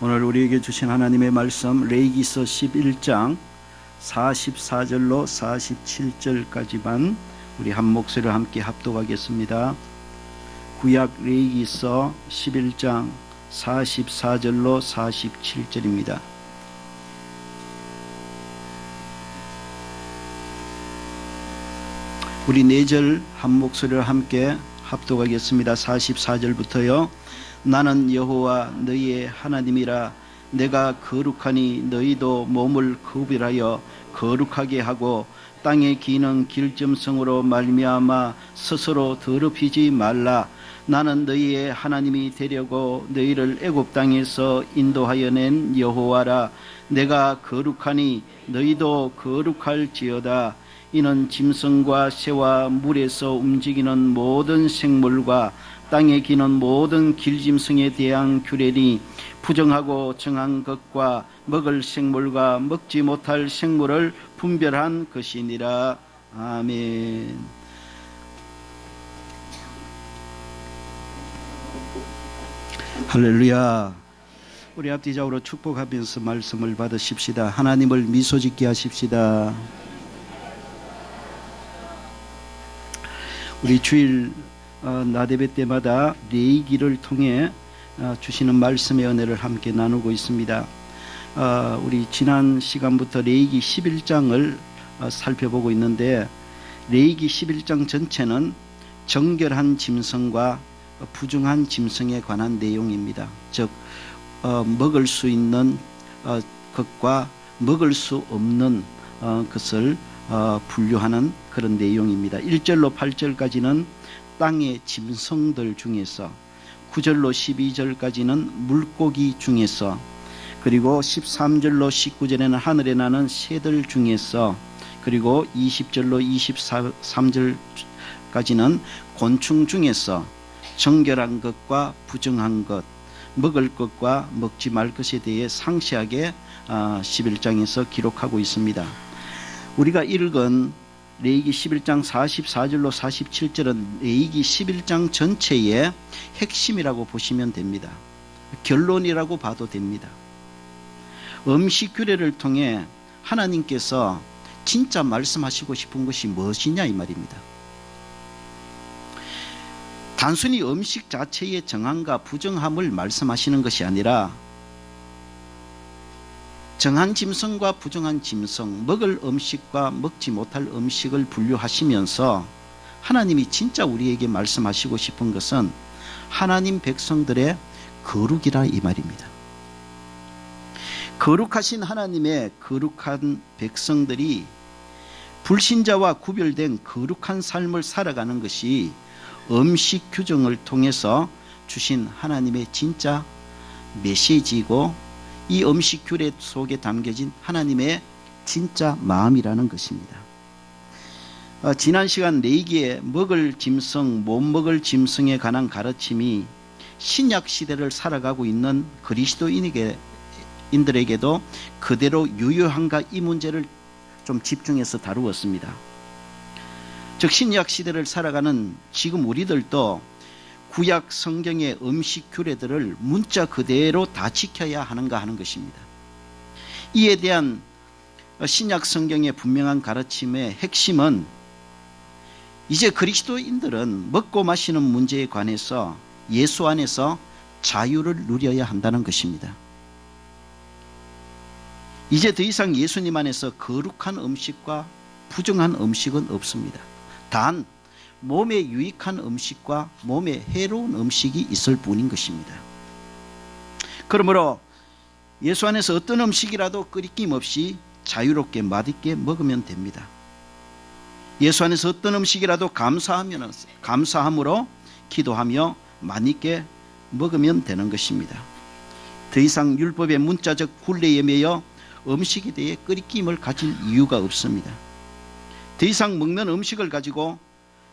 오늘 우리에게 주신 하나님의 말씀 레위기서 11장 44절로 47절까지만 우리 한 목소리로 함께 합독하겠습니다. 구약 레위기서 11장 44절로 47절입니다. 우리 4절 한 목소리로 함께 합독하겠습니다. 44절부터요. 나는 여호와 너희의 하나님이라. 내가 거룩하니 너희도 몸을 구별하여 거룩하게 하고 땅에 기는 길점성으로 말미암아 스스로 더럽히지 말라. 나는 너희의 하나님이 되려고 너희를 애굽 땅에서 인도하여 낸 여호와라. 내가 거룩하니 너희도 거룩할지어다. 이는 짐승과 새와 물에서 움직이는 모든 생물과 땅에 기는 모든 길짐승에 대한 규례니 부정하고 정한 것과 먹을 생물과 먹지 못할 생물을 분별한 것이니라. 아멘. 할렐루야. 우리 앞뒤적으로 축복하면서 말씀을 받으십시다. 하나님을 미소짓게 하십시다. 우리 주일 나대배 때마다 레위기를 통해 주시는 말씀의 은혜를 함께 나누고 있습니다. 우리 지난 시간부터 레위기 11장을 살펴보고 있는데, 레위기 11장 전체는 정결한 짐승과 부정한 짐승에 관한 내용입니다. 즉 먹을 수 있는 것과 먹을 수 없는 것을 분류하는 그런 내용입니다. 1절로 8절까지는 땅의 짐승들 중에서, 9절로 12절까지는 물고기 중에서, 그리고 13절로 19절에는 하늘에 나는 새들 중에서, 그리고 20절로 23절까지는 곤충 중에서 정결한 것과 부정한 것, 먹을 것과 먹지 말 것에 대해 상세하게 11장에서 기록하고 있습니다. 우리가 읽은 레위기 11장 44절로 47절은 레위기 11장 전체의 핵심이라고 보시면 됩니다. 결론이라고 봐도 됩니다. 음식 규례를 통해 하나님께서 진짜 말씀하시고 싶은 것이 무엇이냐 이 말입니다. 단순히 음식 자체의 정함과 부정함을 말씀하시는 것이 아니라 정한 짐승과 부정한 짐승, 먹을 음식과 먹지 못할 음식을 분류하시면서 하나님이 진짜 우리에게 말씀하시고 싶은 것은 하나님 백성들의 거룩이라 이 말입니다. 거룩하신 하나님의 거룩한 백성들이 불신자와 구별된 거룩한 삶을 살아가는 것이 음식 규정을 통해서 주신 하나님의 진짜 메시지이고, 이 음식 규례 속에 담겨진 하나님의 진짜 마음이라는 것입니다. 지난 시간 레위기에 먹을 짐승, 못 먹을 짐승에 관한 가르침이 신약 시대를 살아가고 있는 그리스도인들에게도 그대로 유효한가 이 문제를 좀 집중해서 다루었습니다. 즉 신약 시대를 살아가는 지금 우리들도 구약 성경의 음식 규례들을 문자 그대로 다 지켜야 하는가 하는 것입니다. 이에 대한 신약 성경의 분명한 가르침의 핵심은 이제 그리스도인들은 먹고 마시는 문제에 관해서 예수 안에서 자유를 누려야 한다는 것입니다. 이제 더 이상 예수님 안에서 거룩한 음식과 부정한 음식은 없습니다. 단 몸에 유익한 음식과 몸에 해로운 음식이 있을 뿐인 것입니다. 그러므로 예수 안에서 어떤 음식이라도 끄리낌 없이 자유롭게 맛있게 먹으면 됩니다. 예수 안에서 어떤 음식이라도 감사함으로 기도하며 맛있게 먹으면 되는 것입니다. 더 이상 율법의 문자적 굴레에 매여 음식에 대해 끄리낌을 가질 이유가 없습니다. 더 이상 먹는 음식을 가지고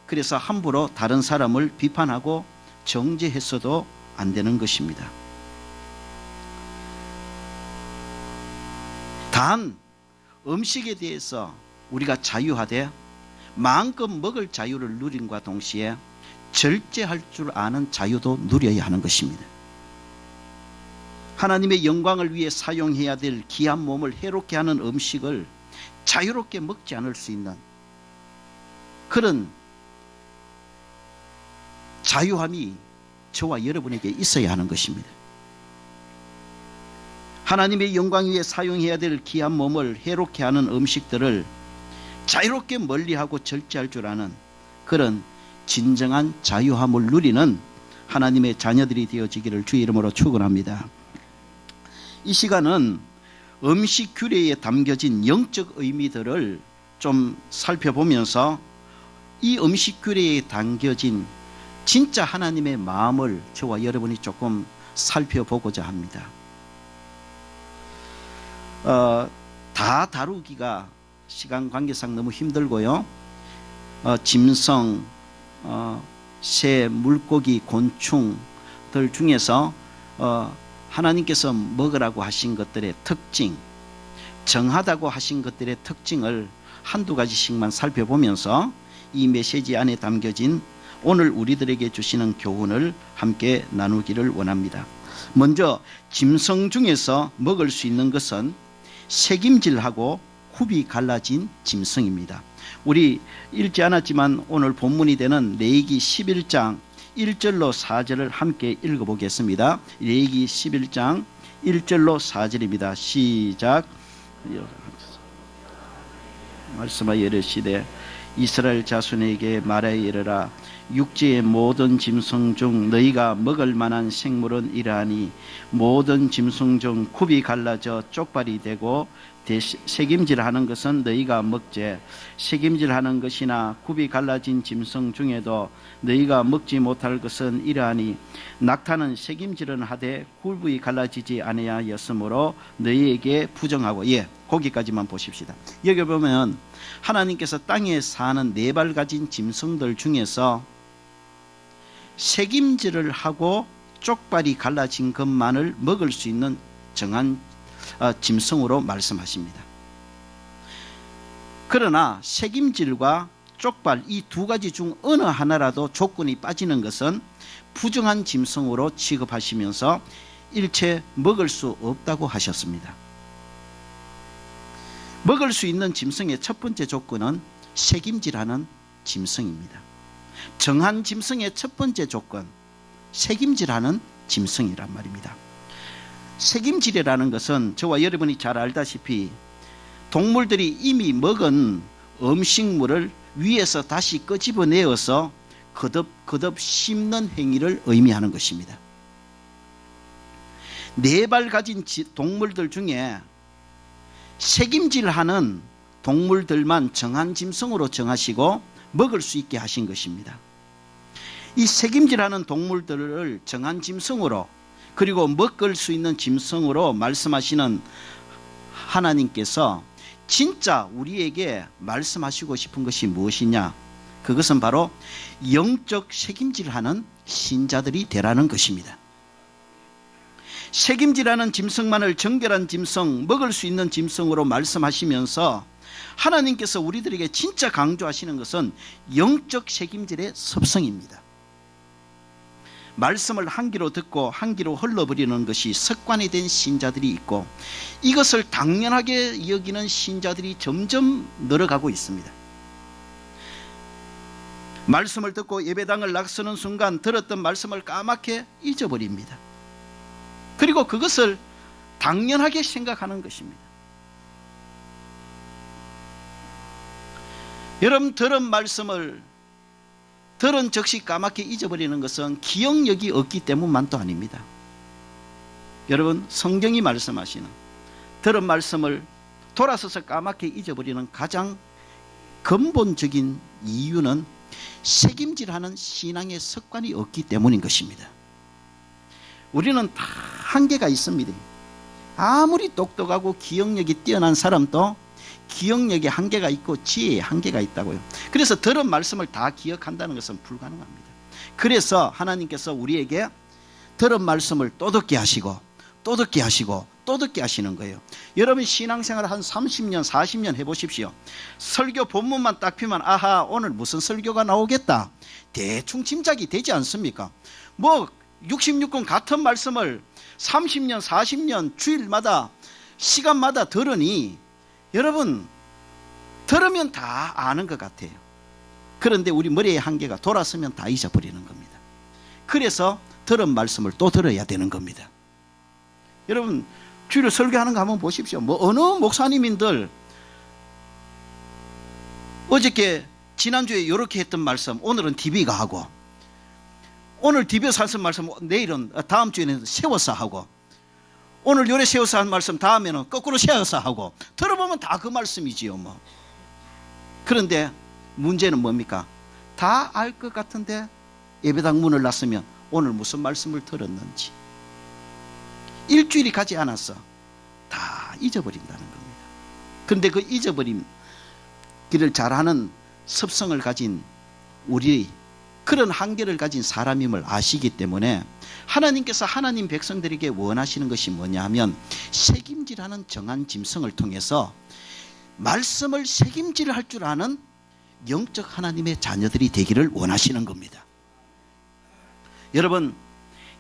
그래서 함부로 다른 사람을 비판하고 정죄했어도 안 되는 것입니다. 단 음식에 대해서 우리가 자유하되 마음껏 먹을 자유를 누림과 동시에 절제할 줄 아는 자유도 누려야 하는 것입니다. 하나님의 영광을 위해 사용해야 될 귀한 몸을 해롭게 하는 음식을 자유롭게 먹지 않을 수 있는 그런 자유함이 저와 여러분에게 있어야 하는 것입니다. 하나님의 영광 위에 사용해야 될 귀한 몸을 해롭게 하는 음식들을 자유롭게 멀리하고 절제할 줄 아는 그런 진정한 자유함을 누리는 하나님의 자녀들이 되어지기를 주의 이름으로 축원합니다. 이 시간은 음식 규례에 담겨진 영적 의미들을 좀 살펴보면서 이 음식 규례에 담겨진 진짜 하나님의 마음을 저와 여러분이 조금 살펴보고자 합니다. 다 다루기가 시간 관계상 너무 힘들고요. 짐승, 새, 물고기, 곤충들 중에서 하나님께서 먹으라고 하신 것들의 특징, 정하다고 하신 것들의 특징을 한두 가지씩만 살펴보면서 이 메시지 안에 담겨진 오늘 우리들에게 주시는 교훈을 함께 나누기를 원합니다. 먼저 짐승 중에서 먹을 수 있는 것은 색임질하고 굽이 갈라진 짐승입니다. 우리 읽지 않았지만 오늘 본문이 되는 레위기 11장 1절로 4절을 함께 읽어보겠습니다. 레위기 11장 1절로 4절입니다. 시작. 말씀하여 이르시되 이스라엘 자손에게 말하여 이르라. 육지의 모든 짐승 중 너희가 먹을 만한 생물은 이러하니 모든 짐승 중 굽이 갈라져 쪽발이 되고 색임질하는 것은 너희가 먹되 색임질하는 것이나 굽이 갈라진 짐승 중에도 너희가 먹지 못할 것은 이러하니 낙타는 색임질은 하되 굽이 갈라지지 아니하였으므로 너희에게 부정하고. 거기까지만 보십시다. 여기 보면 하나님께서 땅에 사는 네 발 가진 짐승들 중에서 색임질을 하고 쪽발이 갈라진 것만을 먹을 수 있는 정한 짐승으로 말씀하십니다. 그러나 색임질과 쪽발 이 두 가지 중 어느 하나라도 조건이 빠지는 것은 부정한 짐승으로 취급하시면서 일체 먹을 수 없다고 하셨습니다. 먹을 수 있는 짐승의 첫 번째 조건은 색임질하는 짐승입니다. 정한 짐승의 첫 번째 조건, 색임질하는 짐승이란 말입니다. 색임질이라는 것은 저와 여러분이 잘 알다시피 동물들이 이미 먹은 음식물을 위에서 다시 끄집어내어서 거듭 씹는 행위를 의미하는 것입니다. 네 발 가진 동물들 중에 색임질하는 동물들만 정한 짐승으로 정하시고 먹을 수 있게 하신 것입니다. 이 색임질하는 동물들을 정한 짐승으로 그리고 먹을 수 있는 짐승으로 말씀하시는 하나님께서 진짜 우리에게 말씀하시고 싶은 것이 무엇이냐? 그것은 바로 영적 색임질하는 신자들이 되라는 것입니다. 색임질하는 짐승만을 정결한 짐승, 먹을 수 있는 짐승으로 말씀하시면서 하나님께서 우리들에게 진짜 강조하시는 것은 영적 색임질의 섭성입니다. 말씀을 한 귀로 듣고 한 귀로 흘러버리는 것이 습관이 된 신자들이 있고 이것을 당연하게 여기는 신자들이 점점 늘어가고 있습니다. 말씀을 듣고 예배당을 나서는 순간 들었던 말씀을 까맣게 잊어버립니다. 그리고 그것을 당연하게 생각하는 것입니다. 여러분, 들은 말씀을 들은 즉시 까맣게 잊어버리는 것은 기억력이 없기 때문만도 아닙니다. 여러분, 성경이 말씀하시는 들은 말씀을 돌아서서 까맣게 잊어버리는 가장 근본적인 이유는 색임질하는 신앙의 습관이 없기 때문인 것입니다. 우리는 다 한계가 있습니다. 아무리 똑똑하고 기억력이 뛰어난 사람도 기억력에 한계가 있고 지혜에 한계가 있다고요. 그래서 들은 말씀을 다 기억한다는 것은 불가능합니다. 그래서 하나님께서 우리에게 들은 말씀을 또 듣게 하시고 또 듣게 하시고 또 듣게 하시는 거예요. 여러분 신앙생활 한 30년 40년 해보십시오. 설교 본문만 딱 피면 아하 오늘 무슨 설교가 나오겠다 대충 짐작이 되지 않습니까? 뭐 66권 같은 말씀을 30년 40년 주일마다 시간마다 들으니 여러분 들으면 다 아는 것 같아요. 그런데 우리 머리의 한계가 돌아서면 다 잊어버리는 겁니다. 그래서 들은 말씀을 또 들어야 되는 겁니다. 여러분 주일 설교하는 거 한번 보십시오. 뭐 어느 목사님인들 어저께 지난주에 이렇게 했던 말씀 오늘은 TV가 하고, 오늘 TV에서 하신 말씀 내일은 다음 주에는 세워서 하고, 오늘 요래 세워서 한 말씀 다음에는 거꾸로 세워서 하고, 들어보면 다 그 말씀이지요 뭐. 그런데 문제는 뭡니까? 다 알 것 같은데 예배당 문을 놨으면 오늘 무슨 말씀을 들었는지 일주일이 가지 않았어 다 잊어버린다는 겁니다. 그런데 그 잊어버림 길을 잘하는 습성을 가진 우리, 그런 한계를 가진 사람임을 아시기 때문에 하나님께서 하나님 백성들에게 원하시는 것이 뭐냐 하면 책임지라는 정한 짐승을 통해서 말씀을 책임질할 줄 아는 영적 하나님의 자녀들이 되기를 원하시는 겁니다. 여러분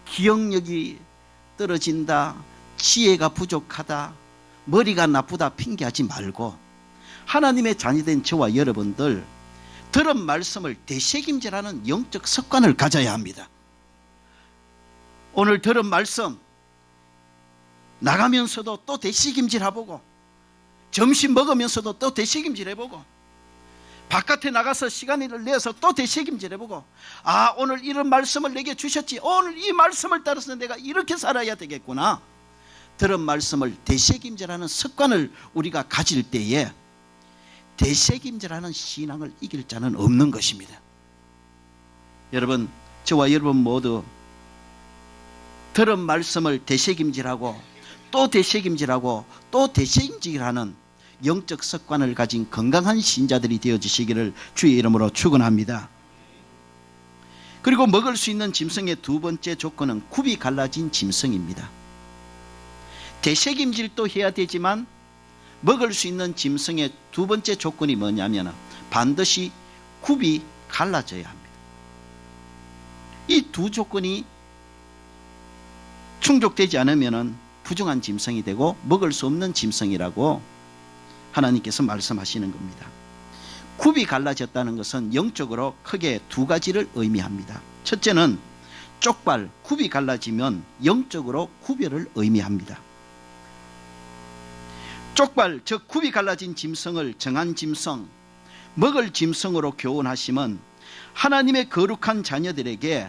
기억력이 떨어진다, 지혜가 부족하다, 머리가 나쁘다 핑계하지 말고 하나님의 자녀된 저와 여러분들 들은 말씀을 되새김질하는 영적 습관을 가져야 합니다. 오늘 들은 말씀 나가면서도 또 되새김질해보고, 점심 먹으면서도 또 되새김질해보고, 바깥에 나가서 시간을 내서 또 되새김질해보고, 아 오늘 이런 말씀을 내게 주셨지, 오늘 이 말씀을 따라서 내가 이렇게 살아야 되겠구나. 들은 말씀을 되새김질하는 습관을 우리가 가질 때에 되새김질하는 신앙을 이길 자는 없는 것입니다. 여러분 저와 여러분 모두 들은 말씀을 되새김질하고 또 되새김질하고 또 되새김질하는 영적 습관을 가진 건강한 신자들이 되어주시기를 주의 이름으로 축원합니다. 그리고 먹을 수 있는 짐승의 두 번째 조건은 굽이 갈라진 짐승입니다. 되새김질도 해야 되지만 먹을 수 있는 짐승의 두 번째 조건이 뭐냐면 반드시 굽이 갈라져야 합니다. 이 두 조건이 충족되지 않으면 부정한 짐승이 되고 먹을 수 없는 짐승이라고 하나님께서 말씀하시는 겁니다. 굽이 갈라졌다는 것은 영적으로 크게 두 가지를 의미합니다. 첫째는 쪽발, 굽이 갈라지면 영적으로 구별을 의미합니다. 쪽발, 즉 굽이 갈라진 짐승을 정한 짐승, 먹을 짐승으로 교훈하심은 하나님의 거룩한 자녀들에게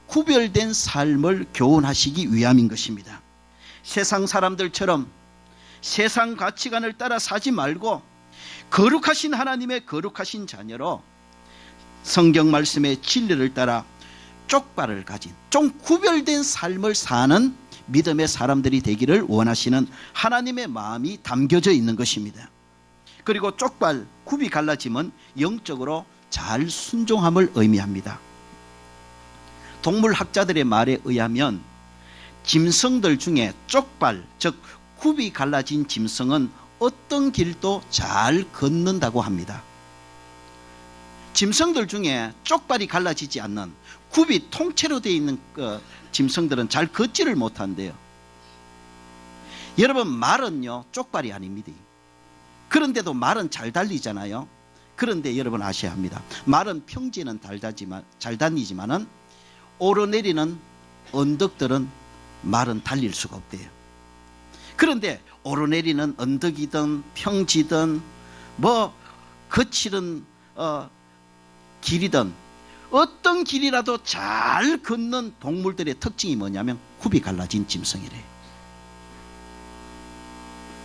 구별된 삶을 교훈하시기 위함인 것입니다. 세상 사람들처럼 세상 가치관을 따라 사지 말고 거룩하신 하나님의 거룩하신 자녀로 성경 말씀의 진리를 따라 쪽발을 가진 좀 구별된 삶을 사는 믿음의 사람들이 되기를 원하시는 하나님의 마음이 담겨져 있는 것입니다. 그리고 쪽발, 굽이 갈라짐은 영적으로 잘 순종함을 의미합니다. 동물학자들의 말에 의하면 짐승들 중에 쪽발, 즉 굽이 갈라진 짐승은 어떤 길도 잘 걷는다고 합니다. 짐승들 중에 쪽발이 갈라지지 않는 굽이 통째로 되어 있는 짐승들은 잘 걷지를 못한대요. 여러분 말은요 쪽발이 아닙니다. 그런데도 말은 잘 달리잖아요. 그런데 여러분 아셔야 합니다. 말은 평지는 잘 다니지만은 오르내리는 언덕들은 말은 달릴 수가 없대요. 그런데 오르내리는 언덕이든 평지든 뭐 거칠은 길이든 어떤 길이라도 잘 걷는 동물들의 특징이 뭐냐면 굽이 갈라진 짐승이래요.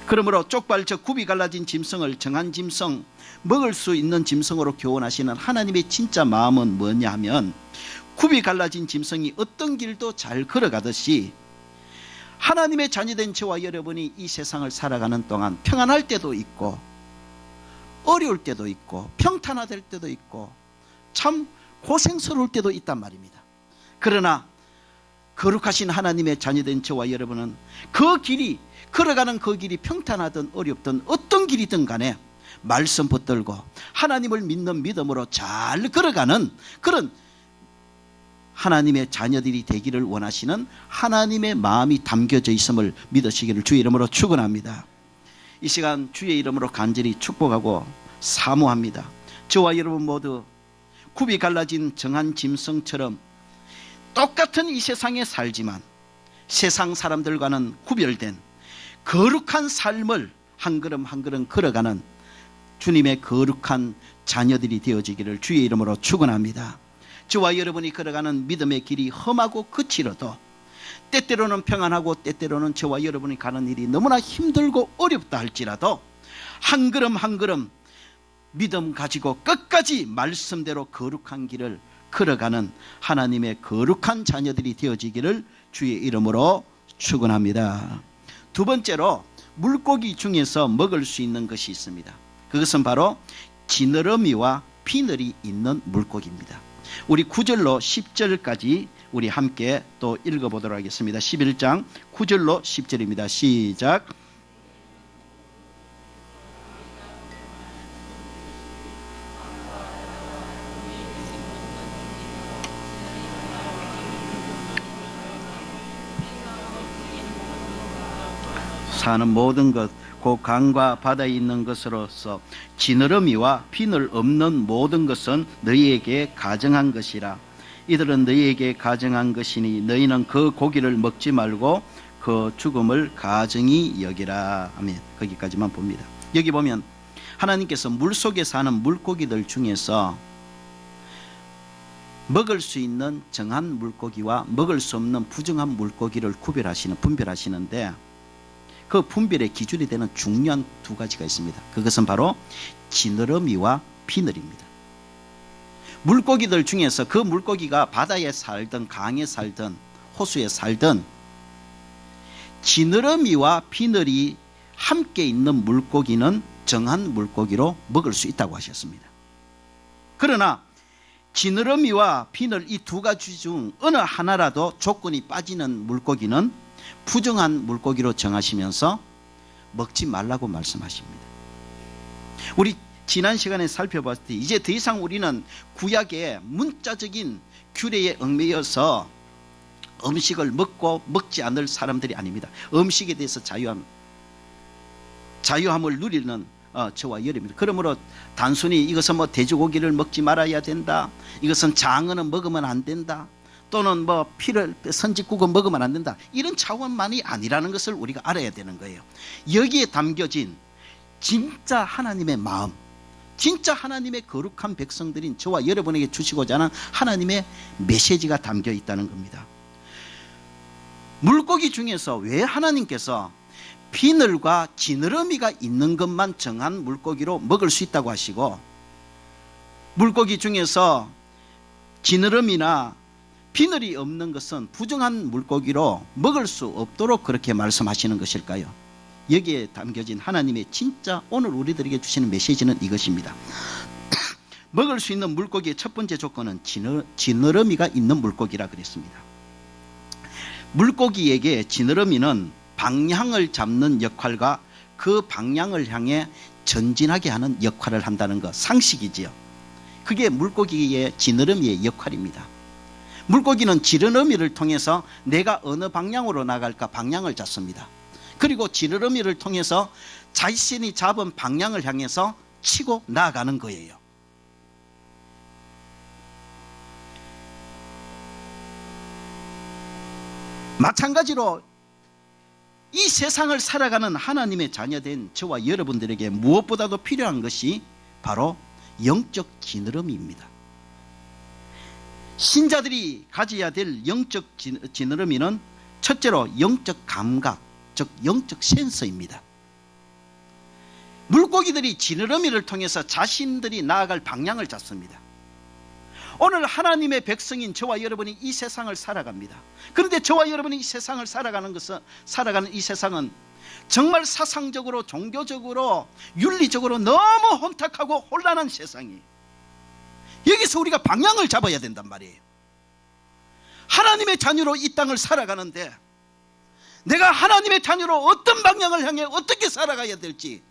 그러므로 쪽발, 즉 굽이 갈라진 짐승을 정한 짐승, 먹을 수 있는 짐승으로 교훈하시는 하나님의 진짜 마음은 뭐냐 하면 굽이 갈라진 짐승이 어떤 길도 잘 걸어가듯이 하나님의 자녀된 저와 여러분이 이 세상을 살아가는 동안 평안할 때도 있고 어려울 때도 있고 평탄화될 때도 있고 참 고생스러울 때도 있단 말입니다. 그러나 거룩하신 하나님의 자녀된 저와 여러분은 그 길이, 걸어가는 그 길이 평탄하든 어렵든 어떤 길이든 간에 말씀 붙들고 하나님을 믿는 믿음으로 잘 걸어가는 그런 하나님의 자녀들이 되기를 원하시는 하나님의 마음이 담겨져 있음을 믿으시기를 주의 이름으로 축원합니다. 이 시간 주의 이름으로 간절히 축복하고 사모합니다. 저와 여러분 모두 굽이 갈라진 정한 짐승처럼 똑같은 이 세상에 살지만 세상 사람들과는 구별된 거룩한 삶을 한 걸음 한 걸음 걸어가는 주님의 거룩한 자녀들이 되어지기를 주의 이름으로 축원합니다. 저와 여러분이 걸어가는 믿음의 길이 험하고 거칠어도 때때로는 평안하고 때때로는 저와 여러분이 가는 일이 너무나 힘들고 어렵다 할지라도 한 걸음 한 걸음 믿음 가지고 끝까지 말씀대로 거룩한 길을 걸어가는 하나님의 거룩한 자녀들이 되어지기를 주의 이름으로 축원합니다. 두 번째로 물고기 중에서 먹을 수 있는 것이 있습니다. 그것은 바로 지느러미와 비늘이 있는 물고기입니다. 우리 9절로 10절까지 우리 함께 또 읽어보도록 하겠습니다. 11장 9절로 10절입니다. 시작. 사는 모든 것 곧 강과 바다에 있는 것으로서 지느러미와 비늘 없는 모든 것은 너희에게 가증한 것이라. 이들은 너희에게 가증한 것이니 너희는 그 고기를 먹지 말고 그 죽음을 가증히 여기라. 아멘. 거기까지만 봅니다. 여기 보면 하나님께서 물속에 사는 물고기들 중에서 먹을 수 있는 정한 물고기와 먹을 수 없는 부정한 물고기를 분별하시는데 그 분별의 기준이 되는 중요한 두 가지가 있습니다. 그것은 바로 지느러미와 비늘입니다. 물고기들 중에서 그 물고기가 바다에 살든 강에 살든 호수에 살든 지느러미와 비늘이 함께 있는 물고기는 정한 물고기로 먹을 수 있다고 하셨습니다. 그러나 지느러미와 비늘 이 두 가지 중 어느 하나라도 조건이 빠지는 물고기는 부정한 물고기로 정하시면서 먹지 말라고 말씀하십니다. 우리 지난 시간에 살펴봤을 때 이제 더 이상 우리는 구약의 문자적인 규례에 얽매여서 음식을 먹고 먹지 않을 사람들이 아닙니다. 음식에 대해서 자유함을 누리는 저와 여러분입니다. 그러므로 단순히 이것은 뭐 돼지고기를 먹지 말아야 된다, 이것은 장어는 먹으면 안 된다, 또는 뭐 피를 선짓국은 먹으면 안 된다, 이런 차원만이 아니라는 것을 우리가 알아야 되는 거예요. 여기에 담겨진 진짜 하나님의 마음, 진짜 하나님의 거룩한 백성들인 저와 여러분에게 주시고자 하는 하나님의 메시지가 담겨 있다는 겁니다. 물고기 중에서 왜 하나님께서 비늘과 지느러미가 있는 것만 정한 물고기로 먹을 수 있다고 하시고 물고기 중에서 지느러미나 비늘이 없는 것은 부정한 물고기로 먹을 수 없도록 그렇게 말씀하시는 것일까요? 여기에 담겨진 하나님의 진짜 오늘 우리들에게 주시는 메시지는 이것입니다. 먹을 수 있는 물고기의 첫 번째 조건은 지느러미가 있는 물고기라 그랬습니다. 물고기에게 지느러미는 방향을 잡는 역할과 그 방향을 향해 전진하게 하는 역할을 한다는 것, 상식이지요. 그게 물고기의 지느러미의 역할입니다. 물고기는 지느러미를 통해서 내가 어느 방향으로 나갈까 방향을 잡습니다. 그리고 지느러미를 통해서 자신이 잡은 방향을 향해서 치고 나아가는 거예요. 마찬가지로 이 세상을 살아가는 하나님의 자녀된 저와 여러분들에게 무엇보다도 필요한 것이 바로 영적 지느러미입니다. 신자들이 가져야 될 영적 지느러미는 첫째로 영적 감각, 즉 영적 센서입니다. 물고기들이 지느러미를 통해서 자신들이 나아갈 방향을 잡습니다. 오늘 하나님의 백성인 저와 여러분이 이 세상을 살아갑니다. 그런데 저와 여러분이 이 세상을 살아가는 이 세상은 정말 사상적으로, 종교적으로, 윤리적으로 너무 혼탁하고 혼란한 세상이에요. 여기서 우리가 방향을 잡아야 된단 말이에요. 하나님의 자녀로 이 땅을 살아가는데 내가 하나님의 자녀로 어떤 방향을 향해 어떻게 살아가야 될지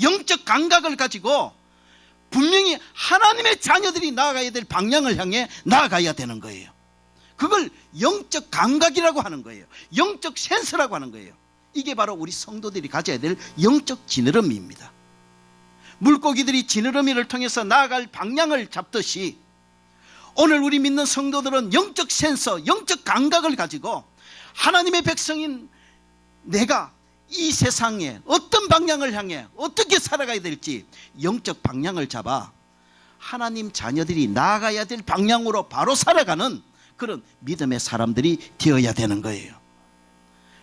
영적 감각을 가지고 분명히 하나님의 자녀들이 나아가야 될 방향을 향해 나아가야 되는 거예요. 그걸 영적 감각이라고 하는 거예요. 영적 센서라고 하는 거예요. 이게 바로 우리 성도들이 가져야 될 영적 지느러미입니다. 물고기들이 지느러미를 통해서 나아갈 방향을 잡듯이 오늘 우리 믿는 성도들은 영적 센서, 영적 감각을 가지고 하나님의 백성인 내가 이 세상에 어떤 방향을 향해 어떻게 살아가야 될지 영적 방향을 잡아 하나님 자녀들이 나아가야 될 방향으로 바로 살아가는 그런 믿음의 사람들이 되어야 되는 거예요.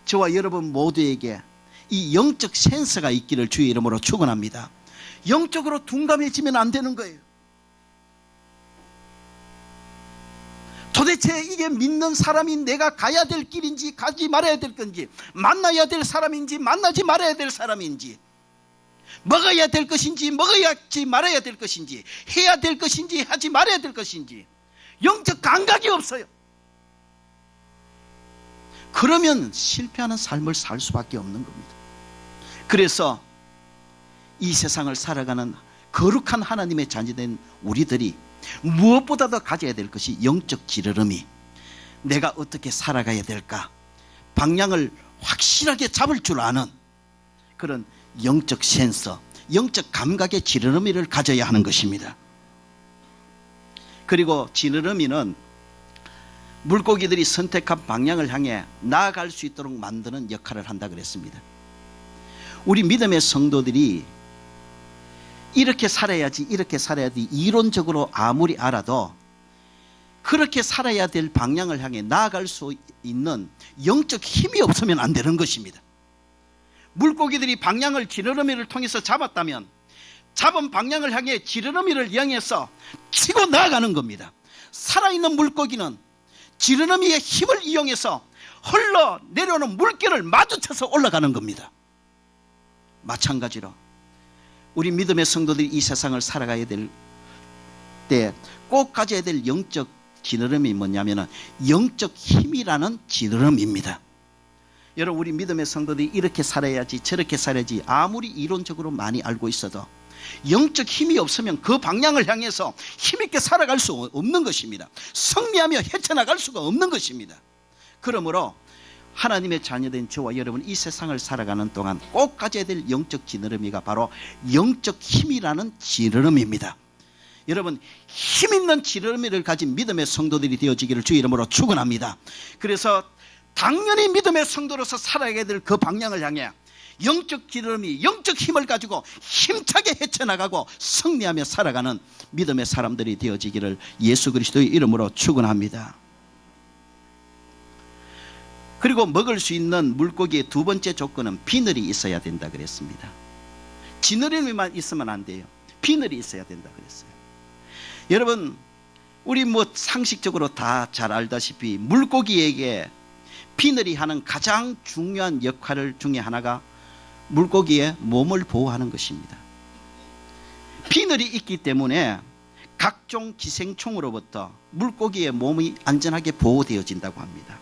저와 여러분 모두에게 이 영적 센서가 있기를 주의 이름으로 축원합니다. 영적으로 둔감해지면 안 되는 거예요. 도대체 이게 믿는 사람이 내가 가야 될 길인지 가지 말아야 될 건지, 만나야 될 사람인지 만나지 말아야 될 사람인지, 먹어야 될 것인지 먹어야지 말아야 될 것인지, 해야 될 것인지 하지 말아야 될 것인지 영적 감각이 없어요. 그러면 실패하는 삶을 살 수밖에 없는 겁니다. 그래서 이 세상을 살아가는 거룩한 하나님의 자녀된 우리들이 무엇보다도 가져야 될 것이 영적 지느러미, 내가 어떻게 살아가야 될까, 방향을 확실하게 잡을 줄 아는 그런 영적 센서, 영적 감각의 지느러미를 가져야 하는 것입니다. 그리고 지느러미는 물고기들이 선택한 방향을 향해 나아갈 수 있도록 만드는 역할을 한다 그랬습니다. 우리 믿음의 성도들이 이렇게 살아야지 이렇게 살아야지 이론적으로 아무리 알아도 그렇게 살아야 될 방향을 향해 나아갈 수 있는 영적 힘이 없으면 안 되는 것입니다. 물고기들이 방향을 지느러미를 통해서 잡았다면 잡은 방향을 향해 지느러미를 이용해서 치고 나아가는 겁니다. 살아있는 물고기는 지느러미의 힘을 이용해서 흘러 내려오는 물결을 마주쳐서 올라가는 겁니다. 마찬가지로 우리 믿음의 성도들이 이 세상을 살아가야 될 때 꼭 가져야 될 영적 지느러미 뭐냐면 영적 힘이라는 지느러미입니다. 여러분, 우리 믿음의 성도들이 이렇게 살아야지 저렇게 살아야지 아무리 이론적으로 많이 알고 있어도 영적 힘이 없으면 그 방향을 향해서 힘있게 살아갈 수 없는 것입니다. 승리하며 헤쳐나갈 수가 없는 것입니다. 그러므로 하나님의 자녀된 저와 여러분, 이 세상을 살아가는 동안 꼭 가져야 될 영적 지느러미가 바로 영적 힘이라는 지느러미입니다. 여러분, 힘있는 지느러미를 가진 믿음의 성도들이 되어지기를 주의 이름으로 축원합니다. 그래서 당연히 믿음의 성도로서 살아가야 될 그 방향을 향해 영적 지느러미, 영적 힘을 가지고 힘차게 헤쳐나가고 승리하며 살아가는 믿음의 사람들이 되어지기를 예수 그리스도의 이름으로 축원합니다. 그리고 먹을 수 있는 물고기의 두 번째 조건은 비늘이 있어야 된다 그랬습니다. 지느러미만 있으면 안 돼요. 비늘이 있어야 된다 그랬어요. 여러분, 우리 상식적으로 다 잘 알다시피 물고기에게 비늘이 하는 가장 중요한 역할 중에 하나가 물고기의 몸을 보호하는 것입니다. 비늘이 있기 때문에 각종 기생충으로부터 물고기의 몸이 안전하게 보호되어진다고 합니다.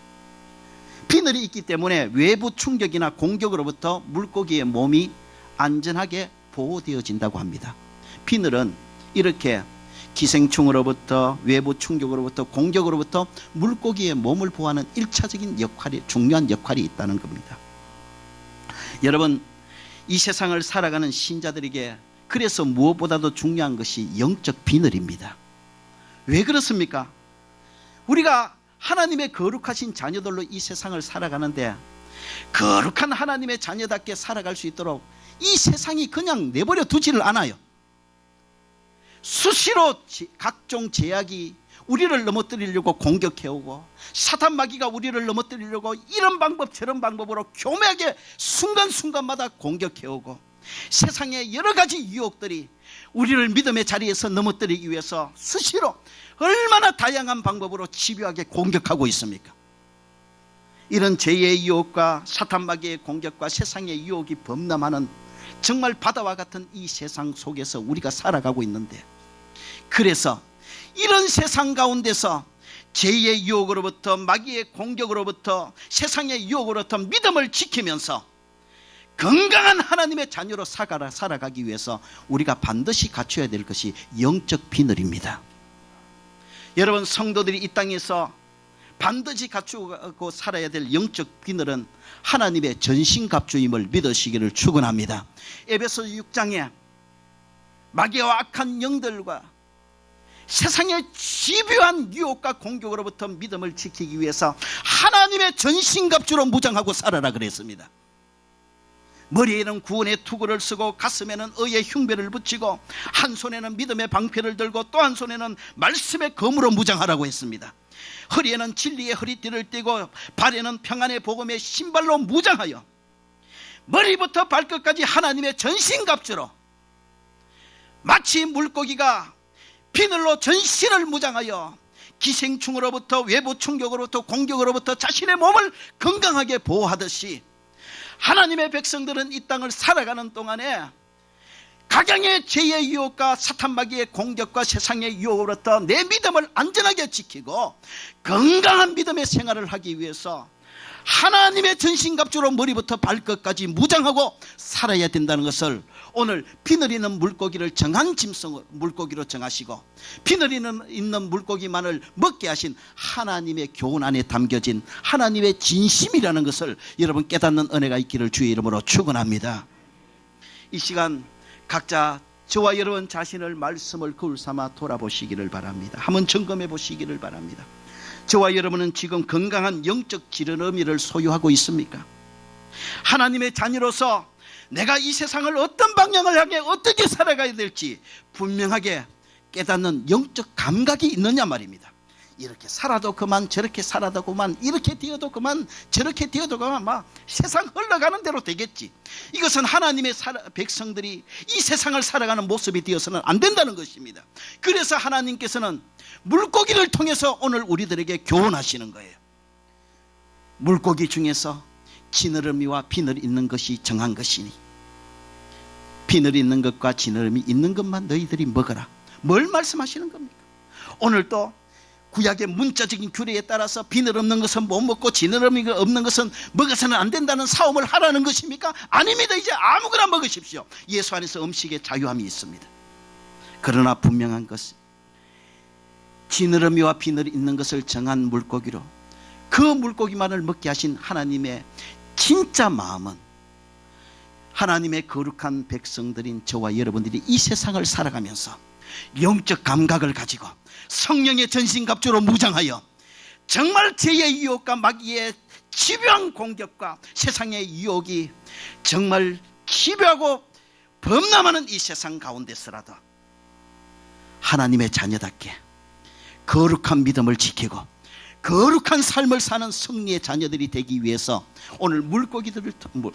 비늘이 있기 때문에 외부 충격이나 공격으로부터 물고기의 몸이 안전하게 보호되어진다고 합니다. 비늘은 이렇게 기생충으로부터 외부 충격으로부터 공격으로부터 물고기의 몸을 보호하는 1차적인 역할이, 중요한 역할이 있다는 겁니다. 여러분, 이 세상을 살아가는 신자들에게 그래서 무엇보다도 중요한 것이 영적 비늘입니다. 왜 그렇습니까? 우리가 하나님의 거룩하신 자녀들로 이 세상을 살아가는데 거룩한 하나님의 자녀답게 살아갈 수 있도록 이 세상이 그냥 내버려 두지를 않아요. 수시로 각종 제약이 우리를 넘어뜨리려고 공격해오고 사탄 마귀가 우리를 넘어뜨리려고 이런 방법 저런 방법으로 교묘하게 순간순간마다 공격해오고 세상의 여러 가지 유혹들이 우리를 믿음의 자리에서 넘어뜨리기 위해서 수시로 얼마나 다양한 방법으로 집요하게 공격하고 있습니까? 이런 죄의 유혹과 사탄 마귀의 공격과 세상의 유혹이 범람하는 정말 바다와 같은 이 세상 속에서 우리가 살아가고 있는데, 그래서 이런 세상 가운데서 죄의 유혹으로부터 마귀의 공격으로부터 세상의 유혹으로부터 믿음을 지키면서 건강한 하나님의 자녀로 살아가기 위해서 우리가 반드시 갖춰야 될 것이 영적 비늘입니다. 여러분, 성도들이 이 땅에서 반드시 갖추고 살아야 될 영적 비늘은 하나님의 전신갑주임을 믿으시기를 축원합니다. 에베소 6장에 마귀와 악한 영들과 세상의 집요한 유혹과 공격으로부터 믿음을 지키기 위해서 하나님의 전신갑주로 무장하고 살아라 그랬습니다. 머리에는 구원의 투구를 쓰고 가슴에는 의의 흉배를 붙이고 한 손에는 믿음의 방패를 들고 또 한 손에는 말씀의 검으로 무장하라고 했습니다. 허리에는 진리의 허리띠를 띠고 발에는 평안의 복음의 신발로 무장하여 머리부터 발끝까지 하나님의 전신갑주로, 마치 물고기가 비늘로 전신을 무장하여 기생충으로부터 외부 충격으로부터 공격으로부터 자신의 몸을 건강하게 보호하듯이 하나님의 백성들은 이 땅을 살아가는 동안에 각양의 죄의 유혹과 사탄 마귀의 공격과 세상의 유혹으로부터 내 믿음을 안전하게 지키고 건강한 믿음의 생활을 하기 위해서 하나님의 전신갑주로 머리부터 발끝까지 무장하고 살아야 된다는 것을 오늘 비늘이는 물고기를 정한 짐승을 물고기로 정하시고 비늘이는 있는 물고기만을 먹게 하신 하나님의 교훈 안에 담겨진 하나님의 진심이라는 것을 여러분 깨닫는 은혜가 있기를 주의 이름으로 축원합니다. 이 시간 각자 저와 여러분 자신을 말씀을 거울 삼아 돌아보시기를 바랍니다. 한번 점검해 보시기를 바랍니다. 저와 여러분은 지금 건강한 영적 지느러미를 소유하고 있습니까? 하나님의 자녀로서 내가 이 세상을 어떤 방향을 향해 어떻게 살아가야 될지 분명하게 깨닫는 영적 감각이 있느냐 말입니다. 이렇게 살아도 그만, 저렇게 살아도 그만, 이렇게 되어도 그만, 저렇게 되어도 그만, 막 세상 흘러가는 대로 되겠지. 이것은 하나님의 백성들이 이 세상을 살아가는 모습이 되어서는 안 된다는 것입니다. 그래서 하나님께서는 물고기를 통해서 오늘 우리들에게 교훈하시는 거예요. 물고기 중에서 지느러미와 비늘이 있는 것이 정한 것이니 비늘이 있는 것과 지느러미 있는 것만 너희들이 먹어라. 뭘 말씀하시는 겁니까? 오늘 또 구약의 문자적인 규례에 따라서 비늘 없는 것은 못 먹고 지느러미가 없는 것은 먹어서는 안 된다는 사움을 하라는 것입니까? 아닙니다. 이제 아무거나 먹으십시오. 예수 안에서 음식에 자유함이 있습니다. 그러나 분명한 것은 지느러미와 비늘이 있는 것을 정한 물고기로 그 물고기만을 먹게 하신 하나님의 진짜 마음은 하나님의 거룩한 백성들인 저와 여러분들이 이 세상을 살아가면서 영적 감각을 가지고 성령의 전신갑주로 무장하여 정말 죄의 유혹과 마귀의 집요한 공격과 세상의 유혹이 정말 집요하고 범람하는 이 세상 가운데서라도 하나님의 자녀답게 거룩한 믿음을 지키고 거룩한 삶을 사는 승리의 자녀들이 되기 위해서 오늘 물고기들을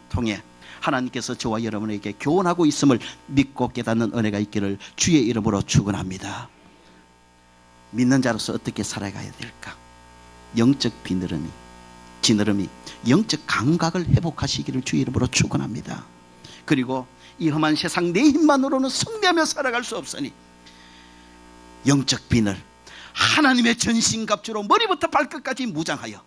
통해 하나님께서 저와 여러분에게 교훈하고 있음을 믿고 깨닫는 은혜가 있기를 주의 이름으로 축원합니다. 믿는 자로서 어떻게 살아가야 될까? 영적 지느러미, 영적 감각을 회복하시기를 주의 이름으로 축원합니다. 그리고 이 험한 세상 내 힘만으로는 승리하며 살아갈 수 없으니 영적 비늘, 하나님의 전신갑주로 머리부터 발끝까지 무장하여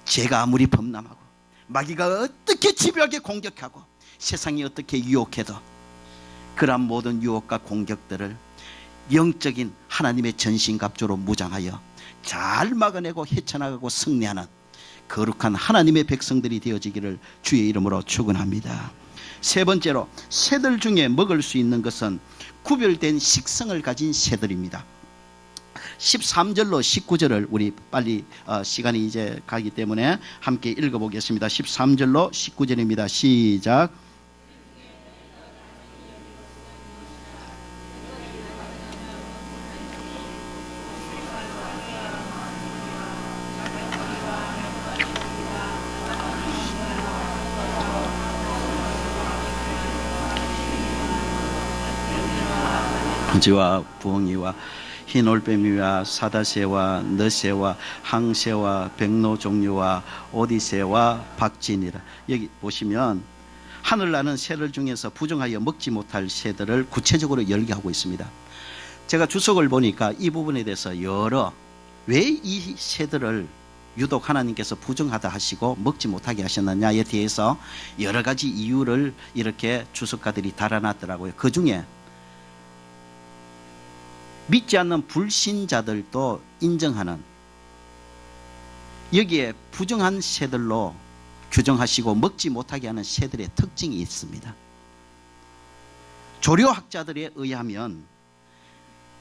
죄가 아무리 범람하고 마귀가 어떻게 집요하게 공격하고 세상이 어떻게 유혹해도 그러한 모든 유혹과 공격들을 영적인 하나님의 전신갑주로 무장하여 잘 막아내고 헤쳐나가고 승리하는 거룩한 하나님의 백성들이 되어지기를 주의 이름으로 축원합니다. 세 번째로 새들 중에 먹을 수 있는 것은 구별된 식성을 가진 새들입니다. 13절로 19절을 우리 빨리 시간이 이제 가기 때문에 함께 읽어보겠습니다. 13절로 19절입니다. 시작. 지와 부엉이와 흰 올빼미와 사다새와 너새와 항새와 백로 종류와 오디새와 박진이라. 여기 보시면 하늘나는 새들 중에서 부정하여 먹지 못할 새들을 구체적으로 열거하고 있습니다. 제가 주석을 보니까 이 부분에 대해서 왜 이 새들을 유독 하나님께서 부정하다 하시고 먹지 못하게 하셨느냐에 대해서 여러 가지 이유를 이렇게 주석가들이 달아놨더라고요. 그 중에 믿지 않는 불신자들도 인정하는 여기에 부정한 새들로 규정하시고 먹지 못하게 하는 새들의 특징이 있습니다. 조류학자들에 의하면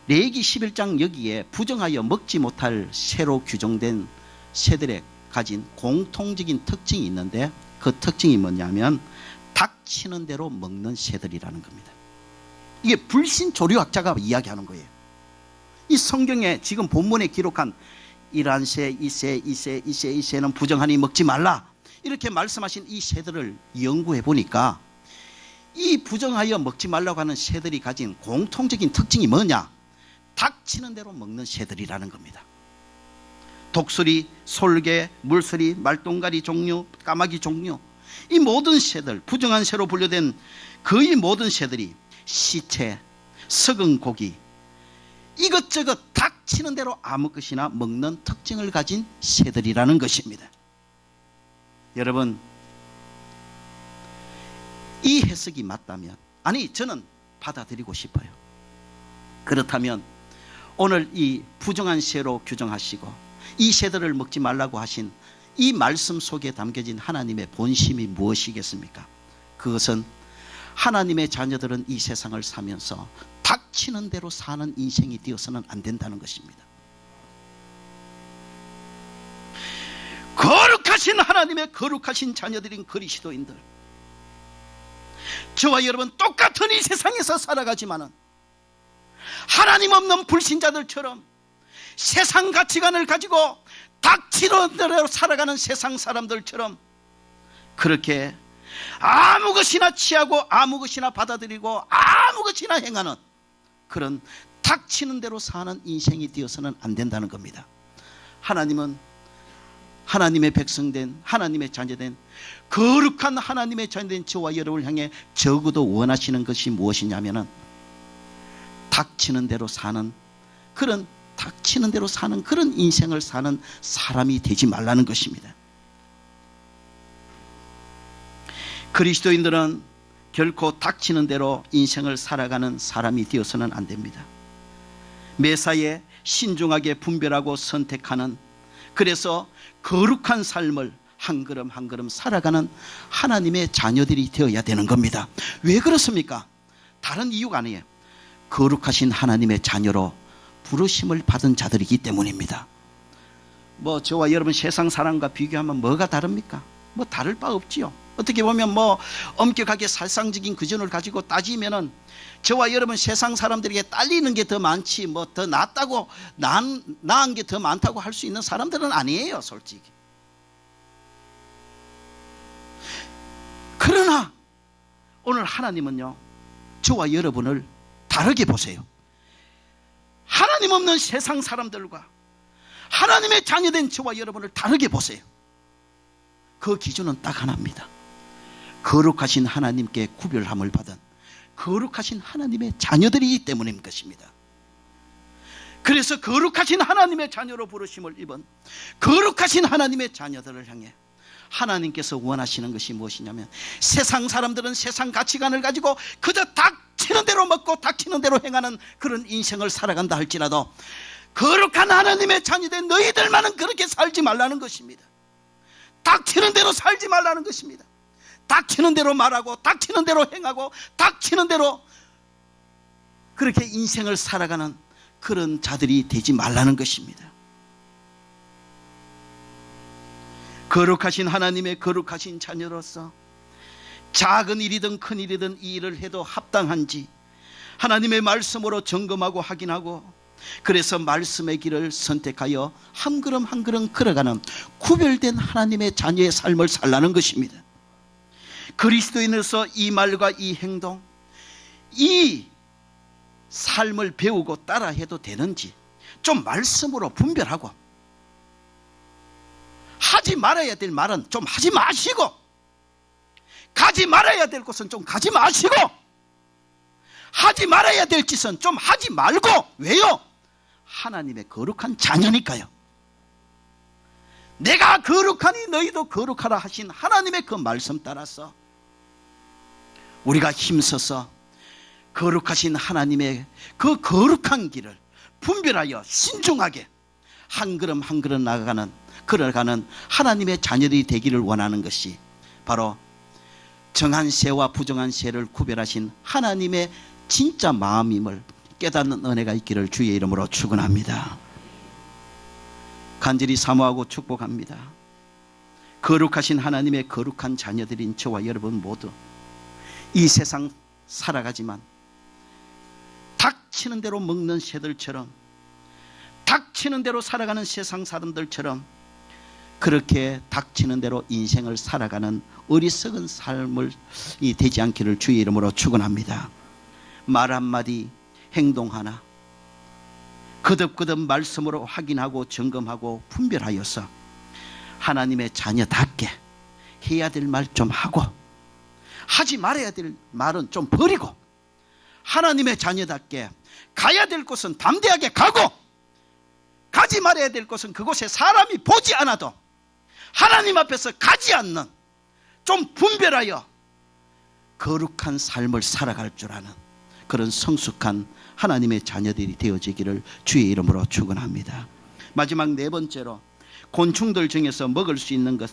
레위기 11장 여기에 부정하여 먹지 못할 새로 규정된 새들의 가진 공통적인 특징이 있는데, 그 특징이 뭐냐면 닥치는 대로 먹는 새들이라는 겁니다. 이게 불신 조류학자가 이야기하는 거예요. 이 성경에 지금 본문에 기록한 이러한 새, 이 새, 이 새, 이 새, 이 새는 부정하니 먹지 말라, 이렇게 말씀하신 이 새들을 연구해 보니까 이 부정하여 먹지 말라고 하는 새들이 가진 공통적인 특징이 뭐냐? 닥치는 대로 먹는 새들이라는 겁니다. 독수리, 솔개, 물소리, 말똥가리 종류, 까마귀 종류, 이 모든 새들, 부정한 새로 분류된 거의 모든 새들이 시체, 썩은 고기, 이것저것 닥치는 대로 아무 것이나 먹는 특징을 가진 새들이라는 것입니다. 여러분, 이 해석이 맞다면, 아니 저는 받아들이고 싶어요. 그렇다면 오늘 이 부정한 새로 규정하시고 이 새들을 먹지 말라고 하신 이 말씀 속에 담겨진 하나님의 본심이 무엇이겠습니까? 그것은 하나님의 자녀들은 이 세상을 사면서 닥치는 대로 사는 인생이 되어서는 안 된다는 것입니다. 거룩하신 하나님의 거룩하신 자녀들인 그리스도인들, 저와 여러분 똑같은 이 세상에서 살아가지만은 하나님 없는 불신자들처럼 세상 가치관을 가지고 닥치는 대로 살아가는 세상 사람들처럼 그렇게 아무 것이나 취하고 아무 것이나 받아들이고 아무 것이나 행하는 그런 닥치는 대로 사는 인생이 되어서는 안 된다는 겁니다. 하나님은 하나님의 백성된, 하나님의 자녀된, 거룩한 하나님의 자녀된 저와 여러분을 향해 적어도 원하시는 것이 무엇이냐면은 닥치는 대로 사는 그런 인생을 사는 사람이 되지 말라는 것입니다. 그리스도인들은 결코 닥치는 대로 인생을 살아가는 사람이 되어서는 안 됩니다. 매사에 신중하게 분별하고 선택하는, 그래서 거룩한 삶을 한 걸음 한 걸음 살아가는 하나님의 자녀들이 되어야 되는 겁니다. 왜 그렇습니까? 다른 이유가 아니에요. 거룩하신 하나님의 자녀로 부르심을 받은 자들이기 때문입니다. 뭐 저와 여러분 세상 사람과 비교하면 뭐가 다릅니까? 뭐 다를 바 없지요. 어떻게 보면 뭐 엄격하게 살상적인 기준을 가지고 따지면은 저와 여러분 세상 사람들에게 딸리는 게 더 많지 뭐 더 낫다고 나은 게 더 많다고 할 수 있는 사람들은 아니에요, 솔직히. 그러나 오늘 하나님은요, 저와 여러분을 다르게 보세요. 하나님 없는 세상 사람들과 하나님의 자녀된 저와 여러분을 다르게 보세요. 그 기준은 딱 하나입니다. 거룩하신 하나님께 구별함을 받은 거룩하신 하나님의 자녀들이기 때문인 것입니다. 그래서 거룩하신 하나님의 자녀로 부르심을 입은 거룩하신 하나님의 자녀들을 향해 하나님께서 원하시는 것이 무엇이냐면, 세상 사람들은 세상 가치관을 가지고 그저 닥치는 대로 먹고 닥치는 대로 행하는 그런 인생을 살아간다 할지라도 거룩한 하나님의 자녀된 너희들만은 그렇게 살지 말라는 것입니다. 닥치는 대로 살지 말라는 것입니다. 닥치는 대로 말하고 닥치는 대로 행하고 닥치는 대로 그렇게 인생을 살아가는 그런 자들이 되지 말라는 것입니다. 거룩하신 하나님의 거룩하신 자녀로서 작은 일이든 큰 일이든 이 일을 해도 합당한지 하나님의 말씀으로 점검하고 확인하고, 그래서 말씀의 길을 선택하여 한 걸음 한 걸음 걸어가는 구별된 하나님의 자녀의 삶을 살라는 것입니다. 그리스도인으로서 이 말과 이 행동, 이 삶을 배우고 따라해도 되는지 좀 말씀으로 분별하고, 하지 말아야 될 말은 좀 하지 마시고, 가지 말아야 될 곳은 좀 가지 마시고, 하지 말아야 될 짓은 좀 하지 말고. 왜요? 하나님의 거룩한 자녀니까요. 내가 거룩하니 너희도 거룩하라 하신 하나님의 그 말씀 따라서 우리가 힘써서 거룩하신 하나님의 그 거룩한 길을 분별하여 신중하게 한 걸음 한 걸음 나아가는 걸어가는 하나님의 자녀들이 되기를 원하는 것이 바로 정한 새와 부정한 새를 구별하신 하나님의 진짜 마음임을 깨닫는 은혜가 있기를 주의 이름으로 축원합니다. 간절히 사모하고 축복합니다. 거룩하신 하나님의 거룩한 자녀들인 저와 여러분 모두 이 세상 살아가지만 닥치는 대로 먹는 새들처럼, 닥치는 대로 살아가는 세상 사람들처럼 그렇게 닥치는 대로 인생을 살아가는 어리석은 삶을 되지 않기를 주의 이름으로 축원합니다. 말 한마디, 행동 하나 거듭거듭 말씀으로 확인하고 점검하고 분별하여서 하나님의 자녀답게 해야 될 말 좀 하고 하지 말아야 될 말은 좀 버리고 하나님의 자녀답게 가야 될 곳은 담대하게 가고 가지 말아야 될 곳은 그곳에 사람이 보지 않아도 하나님 앞에서 가지 않는, 좀 분별하여 거룩한 삶을 살아갈 줄 아는 그런 성숙한 하나님의 자녀들이 되어지기를 주의 이름으로 축원합니다. 마지막 네 번째로 곤충들 중에서 먹을 수 있는 것,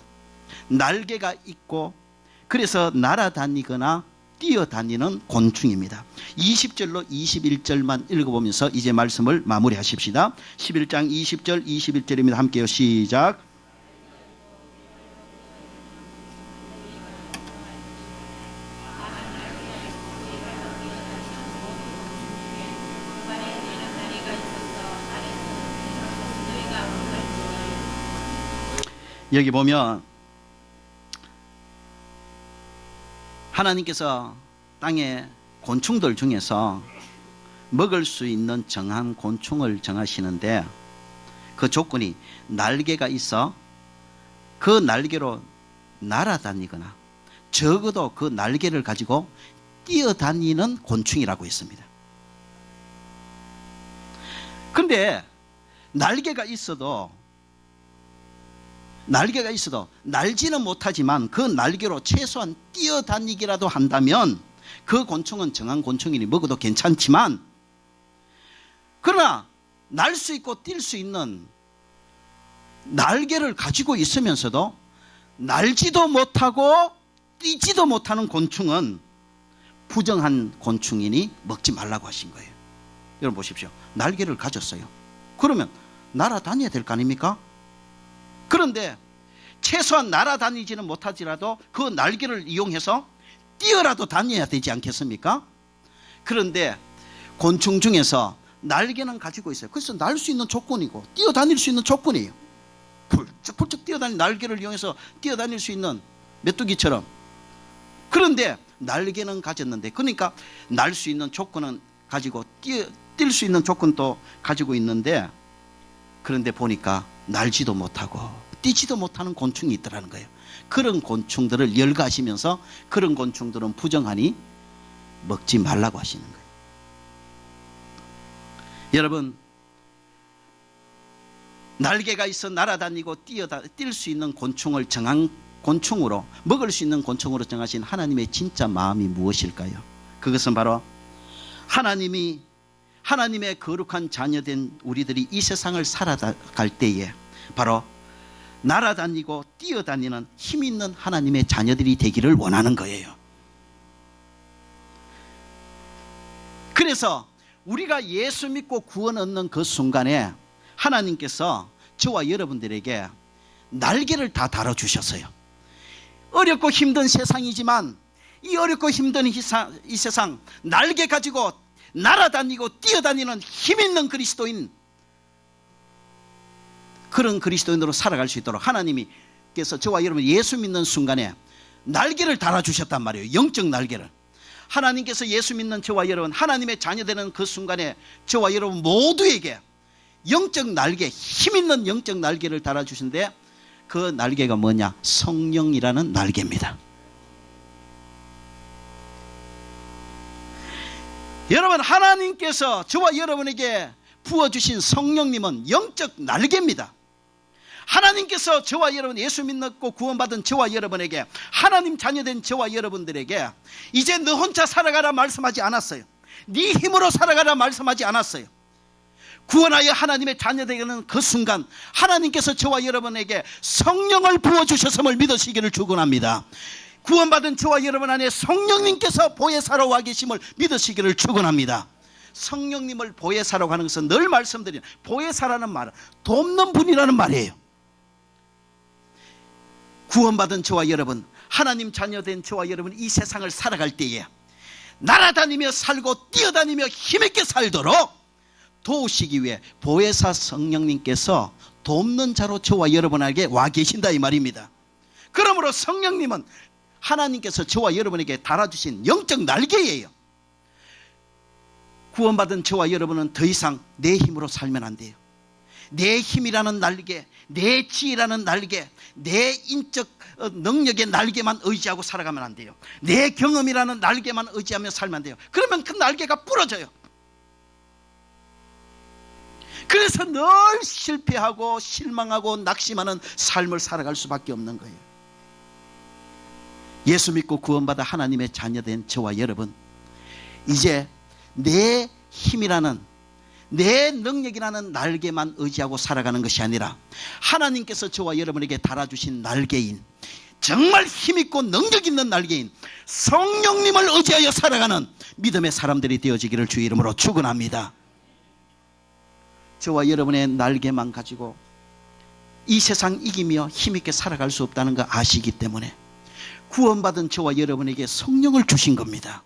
날개가 있고 그래서 날아다니거나 뛰어다니는 곤충입니다. 20절로 21절만 읽어보면서 이제 말씀을 마무리하십시다. 11장 20절 21절입니다. 함께요. 시작. 여기 보면 하나님께서 땅의 곤충들 중에서 먹을 수 있는 정한 곤충을 정하시는데 그 조건이 날개가 있어 그 날개로 날아다니거나 적어도 그 날개를 가지고 뛰어다니는 곤충이라고 했습니다. 그런데 날개가 있어도 날지는 못하지만 그 날개로 최소한 뛰어다니기라도 한다면 그 곤충은 정한 곤충이니 먹어도 괜찮지만, 그러나 날 수 있고 뛸 수 있는 날개를 가지고 있으면서도 날지도 못하고 뛰지도 못하는 곤충은 부정한 곤충이니 먹지 말라고 하신 거예요. 여러분 보십시오. 날개를 가졌어요. 그러면 날아다녀야 될 거 아닙니까? 그런데 최소한 날아다니지는 못하지라도 그 날개를 이용해서 뛰어라도 다녀야 되지 않겠습니까? 그런데 곤충 중에서 날개는 가지고 있어요. 그래서 날 수 있는 조건이고 뛰어다닐 수 있는 조건이에요. 펄쩍펄쩍 뛰어다니는 날개를 이용해서 뛰어다닐 수 있는 메뚜기처럼. 그런데 날개는 가졌는데, 그러니까 날 수 있는 조건은 가지고 뛸 수 있는 조건도 가지고 있는데, 그런데 보니까 날지도 못하고 뛰지도 못하는 곤충이 있더라는 거예요. 그런 곤충들을 열거하시면서 그런 곤충들은 부정하니 먹지 말라고 하시는 거예요. 여러분, 날개가 있어 날아다니고 뛸 수 있는 곤충을 정한 곤충으로, 먹을 수 있는 곤충으로 정하신 하나님의 진짜 마음이 무엇일까요? 그것은 바로 하나님의 거룩한 자녀된 우리들이 이 세상을 살아갈 때에 바로 날아다니고 뛰어다니는 힘 있는 하나님의 자녀들이 되기를 원하는 거예요. 그래서 우리가 예수 믿고 구원 얻는 그 순간에 하나님께서 저와 여러분들에게 날개를 다 달아주셨어요. 어렵고 힘든 세상이지만 이 어렵고 힘든 이 세상 날개 가지고 날아다니고 뛰어다니는 힘 있는 그리스도인, 그런 그리스도인으로 살아갈 수 있도록 하나님께서 저와 여러분 예수 믿는 순간에 날개를 달아주셨단 말이에요. 영적 날개를. 하나님께서 예수 믿는 저와 여러분, 하나님의 자녀되는 그 순간에 저와 여러분 모두에게 영적 날개, 힘 있는 영적 날개를 달아주신데, 그 날개가 뭐냐? 성령이라는 날개입니다. 여러분, 하나님께서 저와 여러분에게 부어주신 성령님은 영적 날개입니다. 하나님께서 저와 여러분 예수 믿고 구원받은 저와 여러분에게, 하나님 자녀된 저와 여러분들에게 이제 너 혼자 살아가라 말씀하지 않았어요. 네 힘으로 살아가라 말씀하지 않았어요. 구원하여 하나님의 자녀되는 그 순간 하나님께서 저와 여러분에게 성령을 부어주셨음을 믿으시기를 축원합니다. 구원받은 저와 여러분 안에 성령님께서 보혜사로 와 계심을 믿으시기를 축원합니다. 성령님을 보혜사라고 하는 것은 늘 말씀드리는 보혜사라는 말은 돕는 분이라는 말이에요. 구원받은 저와 여러분, 하나님 자녀된 저와 여러분, 이 세상을 살아갈 때에 날아다니며 살고 뛰어다니며 힘있게 살도록 도우시기 위해 보혜사 성령님께서 돕는 자로 저와 여러분에게 와 계신다 이 말입니다. 그러므로 성령님은 하나님께서 저와 여러분에게 달아주신 영적 날개예요. 구원받은 저와 여러분은 더 이상 내 힘으로 살면 안 돼요. 내 힘이라는 날개, 내 지혜라는 날개, 내 인적 능력의 날개만 의지하고 살아가면 안 돼요. 내 경험이라는 날개만 의지하며 살면 안 돼요. 그러면 그 날개가 부러져요. 그래서 늘 실패하고 실망하고 낙심하는 삶을 살아갈 수밖에 없는 거예요. 예수 믿고 구원받아 하나님의 자녀된 저와 여러분, 이제 내 힘이라는, 내 능력이라는 날개만 의지하고 살아가는 것이 아니라 하나님께서 저와 여러분에게 달아주신 날개인, 정말 힘있고 능력 있는 날개인 성령님을 의지하여 살아가는 믿음의 사람들이 되어지기를 주의 이름으로 축원합니다. 저와 여러분의 날개만 가지고 이 세상 이기며 힘있게 살아갈 수 없다는 거 아시기 때문에 구원받은 저와 여러분에게 성령을 주신 겁니다.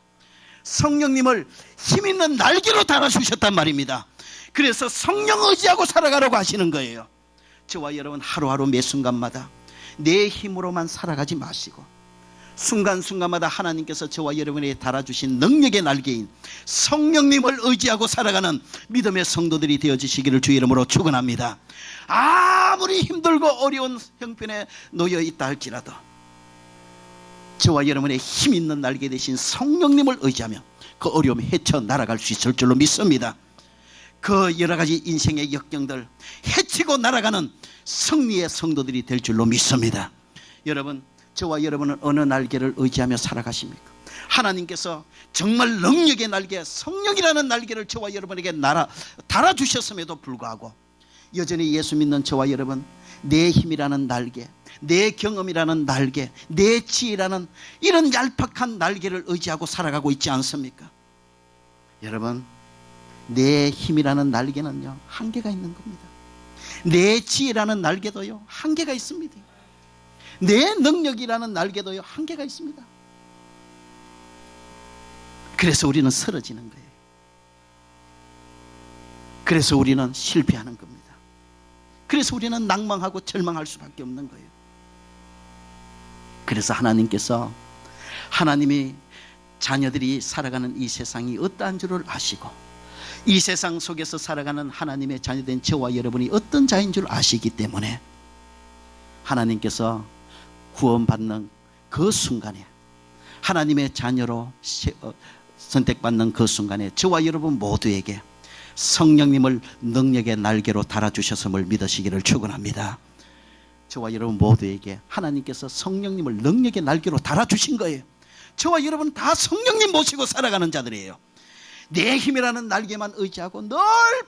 성령님을 힘있는 날개로 달아주셨단 말입니다. 그래서 성령 의지하고 살아가라고 하시는 거예요. 저와 여러분 하루하루 매 순간마다 내 힘으로만 살아가지 마시고 순간순간마다 하나님께서 저와 여러분에게 달아주신 능력의 날개인 성령님을 의지하고 살아가는 믿음의 성도들이 되어지시기를 주의 이름으로 축원합니다. 아무리 힘들고 어려운 형편에 놓여 있다 할지라도 저와 여러분의 힘 있는 날개 대신 성령님을 의지하며 그 어려움을 헤쳐 날아갈 수 있을 줄로 믿습니다. 그 여러 가지 인생의 역경들 헤치고 날아가는 승리의 성도들이 될 줄로 믿습니다. 여러분, 저와 여러분은 어느 날개를 의지하며 살아가십니까? 하나님께서 정말 능력의 날개, 성령이라는 날개를 저와 여러분에게 달아주셨음에도 불구하고 여전히 예수 믿는 저와 여러분, 내 힘이라는 날개, 내 경험이라는 날개, 내 지혜라는 이런 얄팍한 날개를 의지하고 살아가고 있지 않습니까? 여러분, 내 힘이라는 날개는요 한계가 있는 겁니다. 내 지혜라는 날개도요 한계가 있습니다. 내 능력이라는 날개도요 한계가 있습니다. 그래서 우리는 쓰러지는 거예요. 그래서 우리는 실패하는 겁니다. 그래서 우리는 낭망하고 절망할 수밖에 없는 거예요. 그래서 하나님께서 하나님이 자녀들이 살아가는 이 세상이 어떠한 줄을 아시고 이 세상 속에서 살아가는 하나님의 자녀된 저와 여러분이 어떤 자인 줄 아시기 때문에 하나님께서 구원받는 그 순간에 하나님의 자녀로 선택받는 그 순간에 저와 여러분 모두에게 성령님을 능력의 날개로 달아주셨음을 믿으시기를 축원합니다. 저와 여러분 모두에게 하나님께서 성령님을 능력의 날개로 달아주신 거예요. 저와 여러분 다 성령님 모시고 살아가는 자들이에요. 내 힘이라는 날개만 의지하고 늘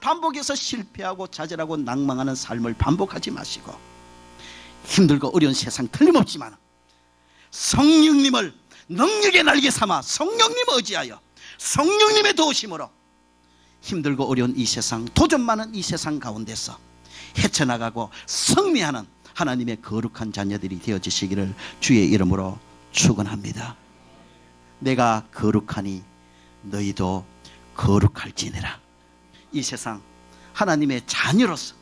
반복해서 실패하고 좌절하고 낭망하는 삶을 반복하지 마시고 힘들고 어려운 세상 틀림없지만 성령님을 능력의 날개 삼아 성령님을 의지하여 성령님의 도우심으로 힘들고 어려운 이 세상, 도전 많은 이 세상 가운데서 헤쳐나가고 승리하는 하나님의 거룩한 자녀들이 되어지시기를 주의 이름으로 축원합니다. 내가 거룩하니 너희도 거룩할지니라. 이 세상 하나님의 자녀로서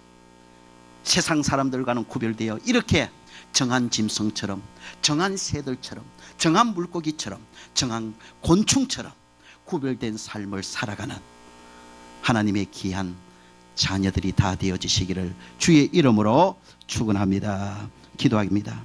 세상 사람들과는 구별되어 이렇게 정한 짐승처럼, 정한 새들처럼, 정한 물고기처럼, 정한 곤충처럼 구별된 삶을 살아가는 하나님의 귀한 자녀들이 다 되어지시기를 주의 이름으로 축원합니다. 기도합니다.